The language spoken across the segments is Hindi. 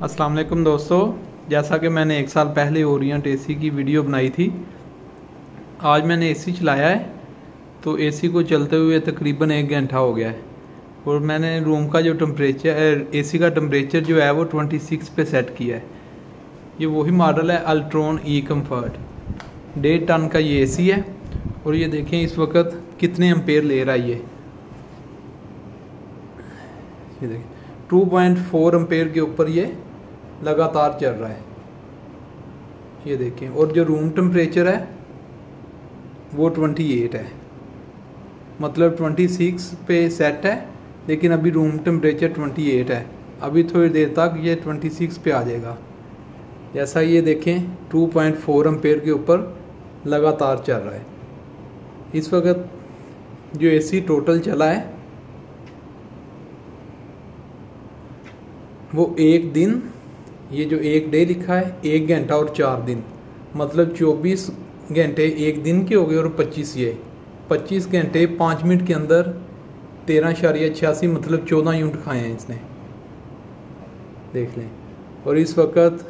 अस्सलाम वालेकुम दोस्तों, जैसा कि मैंने एक साल पहले ओरिएंट एसी की वीडियो बनाई थी। आज मैंने एसी चलाया है तो एसी को चलते हुए तकरीबन 1 घंटा हो गया है और मैंने रूम का जो टेम्परेचर एसी का टेम्परेचर जो है वो 26 पे सेट किया है। ये वही मॉडल है अल्ट्रॉन ई कम्फर्ट, 1.5 टन का ये एसी है और ये देखें इस वक्त कितने एम्पेयर ले रहा है। ये देखें 2.4 एम्पेयर के ऊपर ये लगातार चल रहा है। ये देखें, और जो रूम टेम्परेचर है वो 28 है, मतलब 26 पे सेट है लेकिन अभी रूम टेम्परेचर 28 है। अभी थोड़ी देर तक ये 26 पे आ जाएगा। जैसा ये देखें 2.4 एम्पेयर के ऊपर लगातार चल रहा है। इस वक्त जो एसी टोटल चला है वो एक दिन, ये जो एक डे लिखा है 1 घंटा और 4 दिन, मतलब 24 घंटे एक दिन के हो गए और 25 घंटे 5 मिनट के अंदर 13.86 मतलब 14 यूनिट खाए हैं इसने, देख लें। और इस वक्त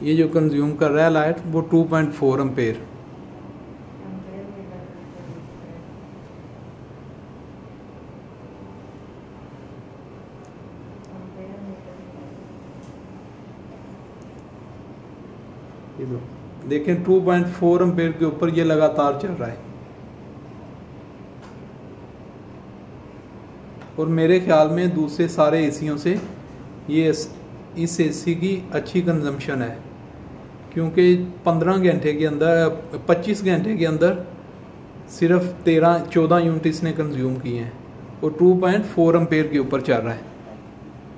ये जो कंज्यूम कर रहा है लाइट वो 2.4 एम्पेयर। ये देखें 2.4 एम्पेयर के ऊपर ये लगातार चल रहा है। और मेरे ख्याल में दूसरे सारे एसियों से ये इस एसी की अच्छी कंजम्पशन है, क्योंकि 15 घंटे के अंदर 25 घंटे के अंदर सिर्फ 13-14 यूनिट इसने कंज्यूम किए हैं और 2.4 एम्पेयर के ऊपर चल रहा है।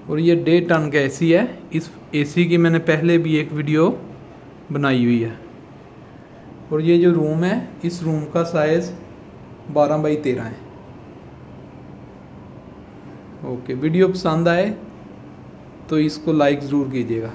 और ये 1.5 टन का एसी है। इस एसी की मैंने पहले भी एक वीडियो बनाई हुई है। और ये जो रूम है, इस रूम का साइज़ 12x13 है। ओके, वीडियो पसंद आए तो इसको लाइक ज़रूर कीजिएगा।